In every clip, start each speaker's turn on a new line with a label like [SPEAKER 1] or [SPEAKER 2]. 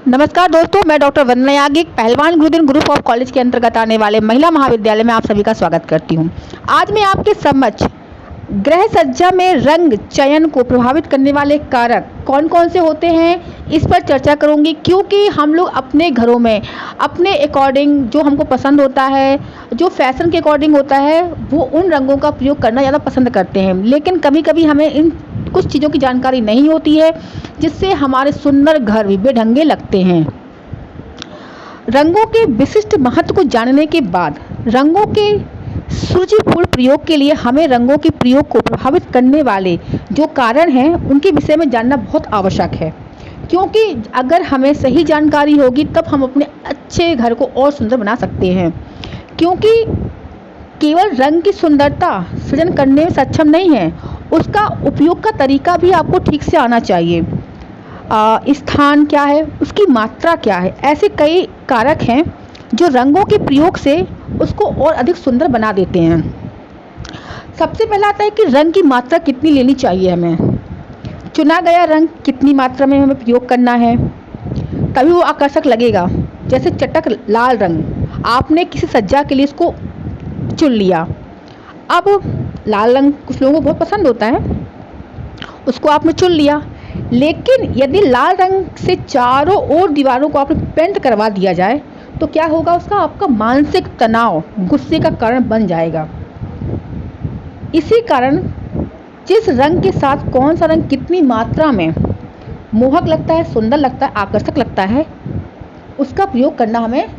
[SPEAKER 1] नमस्कार दोस्तों, मैं डॉक्टर वंदना याज्ञिक पहलवान गुरुदिन ग्रुप ऑफ कॉलेज के अंतर्गत आने वाले महिला महाविद्यालय में आप सभी का स्वागत करती हूं। आज मैं आपके समक्ष गृह सज्जा में रंग चयन को प्रभावित करने वाले कारक कौन कौन से होते हैं इस पर चर्चा करूंगी, क्योंकि हम लोग अपने घरों में अपने अकॉर्डिंग जो हमको पसंद होता है, जो फैशन के अकॉर्डिंग होता है, वो उन रंगों का प्रयोग करना ज़्यादा पसंद करते हैं। लेकिन कभी कभी हमें इन कुछ चीज़ों की जानकारी नहीं होती है, जिससे हमारे सुंदर घर भी बेढंगे लगते हैं। रंगों के विशिष्ट महत्व को जानने के बाद रंगों के सुरुचिपूर्ण प्रयोग के लिए हमें रंगों के प्रयोग को प्रभावित करने वाले जो कारण हैं उनके विषय में जानना बहुत आवश्यक है, क्योंकि अगर हमें सही जानकारी होगी तब हम अपने अच्छे घर को और सुंदर बना सकते हैं। क्योंकि केवल रंग की सुंदरता सृजन करने में सक्षम नहीं है, उसका उपयोग का तरीका भी आपको ठीक से आना चाहिए। स्थान क्या है, उसकी मात्रा क्या है, ऐसे कई कारक हैं जो रंगों के प्रयोग से उसको और अधिक सुंदर बना देते हैं। सबसे पहला आता है कि रंग की मात्रा कितनी लेनी चाहिए हमें, चुना गया रंग कितनी मात्रा में हमें प्रयोग करना है, तभी वो आकर्षक लगेगा। जैसे चटक लाल रंग, आपने किसी सज्जा के लिए इसको चुन लिया। अब लाल रंग कुछ लोगों को बहुत पसंद होता है, उसको आपने चुन लिया, लेकिन यदि लाल रंग से चारों ओर दीवारों को आपने पेंट करवा दिया जाए तो क्या होगा, उसका आपका मानसिक तनाव गुस्से का कारण बन जाएगा। इसी कारण जिस रंग के साथ कौन सा रंग कितनी मात्रा में मोहक लगता है, सुंदर लगता है, आकर्षक लगता है, उसका प्रयोग करना हमें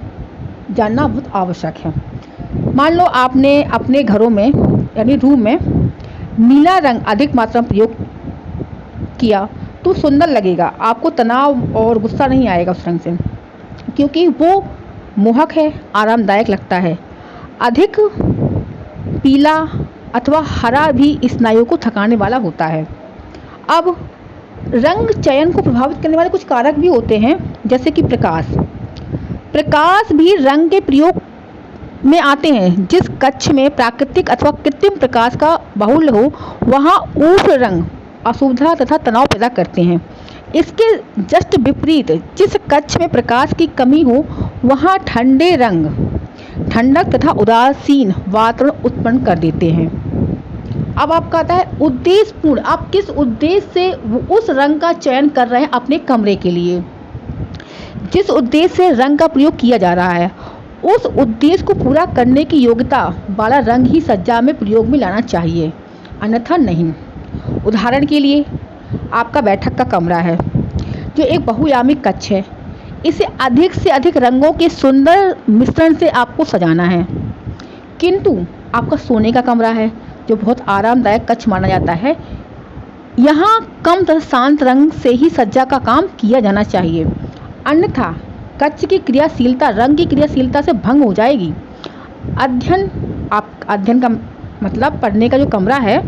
[SPEAKER 1] जानना बहुत आवश्यक है। मान लो आपने अपने घरों में यानी रूम में नीला रंग अधिक मात्रा में प्रयोग किया तो सुंदर लगेगा, आपको तनाव और गुस्सा नहीं आएगा उस रंग से, क्योंकि वो मोहक है, आरामदायक लगता है। अधिक पीला अथवा हरा भी स्नायुओं को थकाने वाला होता है। अब रंग चयन को प्रभावित करने वाले कुछ कारक भी होते हैं, जैसे कि प्रकाश भी रंग के प्रयोग में आते हैं। जिस कक्ष में प्राकृतिक अथवा कृत्रिम प्रकाश का बाहुल्य हो, वहाँ उष्ण रंग असुविधा तथा तनाव पैदा करते हैं। इसके जस्ट विपरीत जिस कक्ष में प्रकाश की कमी हो, वहाँ ठंडे रंग ठंडक तथा उदासीन वातावरण उत्पन्न कर देते हैं। अब आपका आता है उद्देश्यपूर्ण, आप किस उद्देश्य से उस रंग का चयन कर रहे हैं अपने कमरे के लिए। जिस उद्देश्य से रंग का प्रयोग किया जा रहा है, उस उद्देश्य को पूरा करने की योग्यता वाला रंग ही सज्जा में प्रयोग में लाना चाहिए, अन्यथा नहीं। उदाहरण के लिए आपका बैठक का कमरा है जो एक बहुआयामी कक्ष है, इसे अधिक से अधिक रंगों के सुंदर मिश्रण से आपको सजाना है। किंतु आपका सोने का कमरा है जो बहुत आरामदायक कक्ष माना जाता है, यहाँ कम तथा शांत रंग से ही सज्जा का काम किया जाना चाहिए, अन्यथा कक्ष की क्रियाशीलता रंग की क्रियाशीलता से भंग हो जाएगी। अध्ययन का मतलब पढ़ने का जो कमरा है,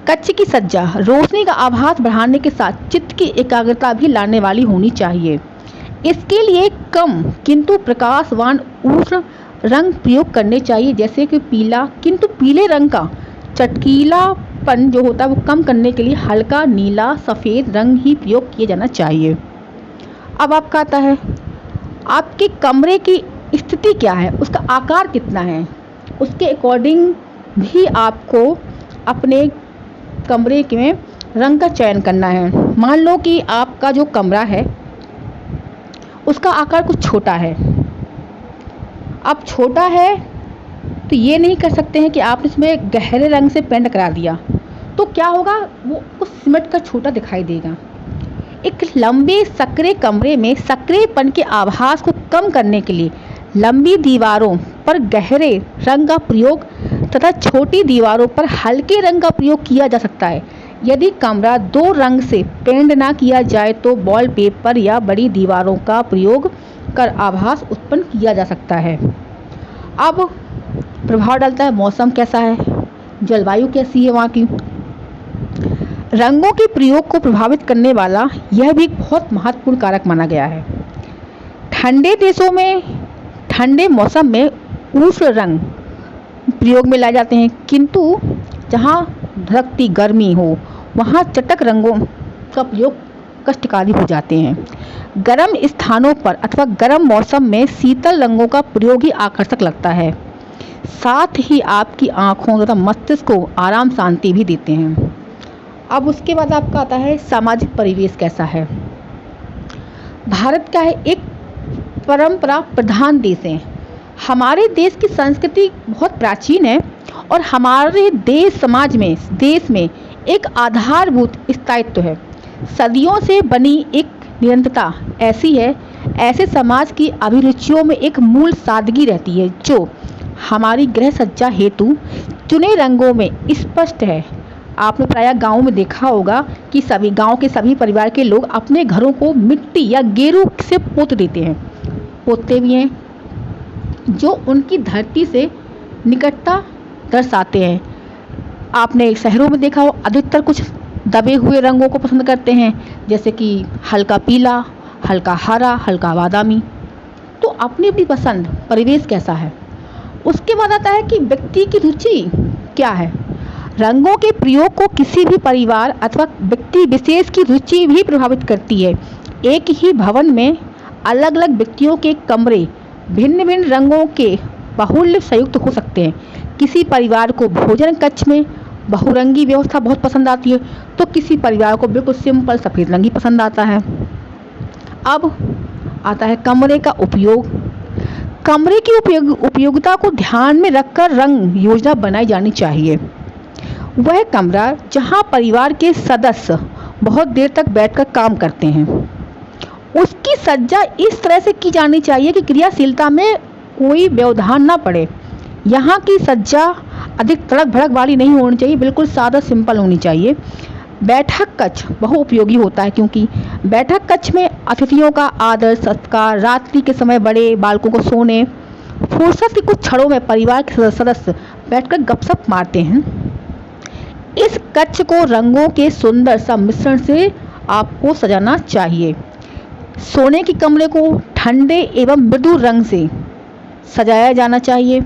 [SPEAKER 1] कक्ष की सज्जा रोशनी का आभास बढ़ाने के साथ चित्त की एकाग्रता भी लाने वाली होनी चाहिए। इसके लिए कम किंतु प्रकाशवान उष्ण रंग प्रयोग करने चाहिए, जैसे कि पीला, किंतु पीले रंग का चटकीलापन जो होता है वो कम करने के लिए हल्का नीला सफ़ेद रंग ही प्रयोग किया जाना चाहिए। अब आपका आता है आपके कमरे की स्थिति क्या है, उसका आकार कितना है, उसके अकॉर्डिंग भी आपको अपने कमरे में रंग का चयन करना है। मान लो कि आपका जो कमरा है उसका आकार कुछ छोटा है। अब छोटा है तो ये नहीं कर सकते हैं कि आप इसमें गहरे रंग से पेंट करा दिया तो क्या होगा, वो उस सिमट का छोटा दिखाई देगा। एक लंबे सकरे कमरे में सकरेपन के आभास को कम करने के लिए लंबी दीवारों पर गहरे रंग का प्रयोग तथा छोटी दीवारों पर हल्के रंग का प्रयोग किया जा सकता है। यदि कमरा दो रंग से पेंट ना किया जाए तो वॉलपेपर या बड़ी दीवारों का प्रयोग कर आभास उत्पन्न किया जा सकता है। अब प्रभाव डालता है मौसम कैसा है, जलवायु कैसी है वहाँ की। रंगों के प्रयोग को प्रभावित करने वाला यह भी एक बहुत महत्वपूर्ण कारक माना गया है। ठंडे देशों में ठंडे मौसम में उष्ण रंग प्रयोग में लाए जाते हैं, किंतु जहाँ धधकती गर्मी हो वहाँ चटक रंगों का प्रयोग कष्टकारी हो जाते हैं। गर्म स्थानों पर अथवा गर्म मौसम में शीतल रंगों का प्रयोग ही आकर्षक लगता है, साथ ही आपकी आँखों तथा मस्तिष्क को आराम शांति भी देते हैं। अब उसके बाद आपका आता है सामाजिक परिवेश कैसा है। भारत क्या है, एक परंपरा प्रधान देश है। हमारे देश की संस्कृति बहुत प्राचीन है और हमारे देश में एक आधारभूत स्थायित्व है। सदियों से बनी एक निरंतरता ऐसी है, ऐसे समाज की अभिरुचियों में एक मूल सादगी रहती है जो हमारी गृह सज्जा हेतु चुने रंगों में स्पष्ट है। आपने प्रायः गाँव में देखा होगा कि गाँव के सभी परिवार के लोग अपने घरों को मिट्टी या गेरू से पोतते भी हैं, जो उनकी धरती से निकटता दर्शाते हैं। आपने शहरों में देखा हो, अधिकतर कुछ दबे हुए रंगों को पसंद करते हैं, जैसे कि हल्का पीला, हल्का हरा, हल्का बादामी। तो अपनी अपनी पसंद, परिवेश कैसा है। उसके बाद आता है कि व्यक्ति की रुचि क्या है। रंगों के प्रयोग को किसी भी परिवार अथवा व्यक्ति विशेष की रुचि भी प्रभावित करती है। एक ही भवन में अलग अलग व्यक्तियों के कमरे भिन्न भिन्न रंगों के बाहुल्य संयुक्त हो सकते हैं। किसी परिवार को भोजन कक्ष में बहुरंगी व्यवस्था बहुत पसंद आती है, तो किसी परिवार को बिल्कुल सिंपल सफ़ेद रंग ही पसंद आता है। अब आता है कमरे का उपयोग। कमरे की उपयोगिता को ध्यान में रखकर रंग योजना बनाई जानी चाहिए। वह कमरा जहां परिवार के सदस्य बहुत देर तक बैठकर काम करते हैं, उसकी सज्जा इस तरह से की जानी चाहिए कि क्रियाशीलता में कोई व्यवधान ना पड़े। यहाँ की सज्जा अधिक तड़क भड़क वाली नहीं होनी चाहिए, बिल्कुल सादा सिंपल होनी चाहिए। बैठक कक्ष बहुउपयोगी होता है, क्योंकि बैठक कक्ष में अतिथियों का आदर सत्कार, रात्रि के समय बड़े बालकों को सोने, फुर्सत के कुछ क्षणों में परिवार के सदस्य बैठकर गपशप मारते हैं। इस कक्ष को रंगों के सुंदर सा मिश्रण से आपको सजाना चाहिए। सोने के कमरे को ठंडे एवं मृदु रंग से सजाया जाना चाहिए।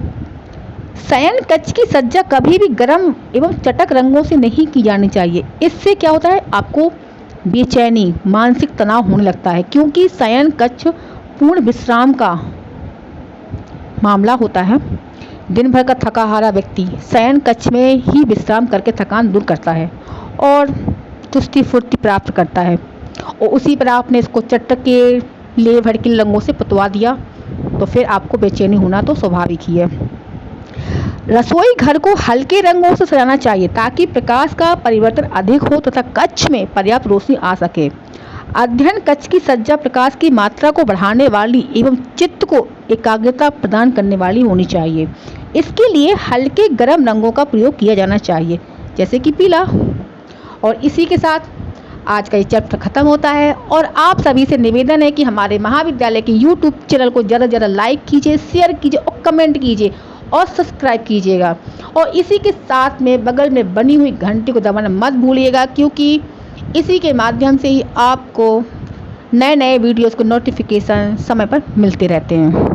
[SPEAKER 1] शयन कक्ष की सज्जा कभी भी गर्म एवं चटक रंगों से नहीं की जानी चाहिए। इससे क्या होता है, आपको बेचैनी, मानसिक तनाव होने लगता है, क्योंकि शयन कक्ष पूर्ण विश्राम का मामला होता है। दिन भर का थका हारा व्यक्ति शयन कक्ष में ही विश्राम करके थकान दूर करता है और चुस्ती फुर्ती प्राप्त करता है। और उसी पर आपने इसको चटके ले भड़कीले रंगों से पुतवा दिया, तो फिर आपको बेचैनी होना तो स्वाभाविक ही है। रसोई घर को हल्के रंगों से सजाना चाहिए ताकि प्रकाश का परिवर्तन अधिक हो तथा कक्ष में पर्याप्त रोशनी आ सके। अध्ययन कक्ष की सज्जा प्रकाश की मात्रा को बढ़ाने वाली एवं चित्त को एकाग्रता प्रदान करने वाली होनी चाहिए। इसके लिए हल्के गर्म रंगों का प्रयोग किया जाना चाहिए, जैसे कि पीला। और इसी के साथ आज का ये चैप्टर खत्म होता है और आप सभी से निवेदन है कि हमारे महाविद्यालय के यूट्यूब चैनल को ज़्यादा से ज़्यादा लाइक कीजिए, शेयर कीजिए और कमेंट कीजिए और सब्सक्राइब कीजिएगा। और इसी के साथ में बगल में बनी हुई घंटी को दबाना मत भूलिएगा, क्योंकि इसी के माध्यम से ही आपको नए नए वीडियोस को नोटिफिकेशन समय पर मिलते रहते हैं।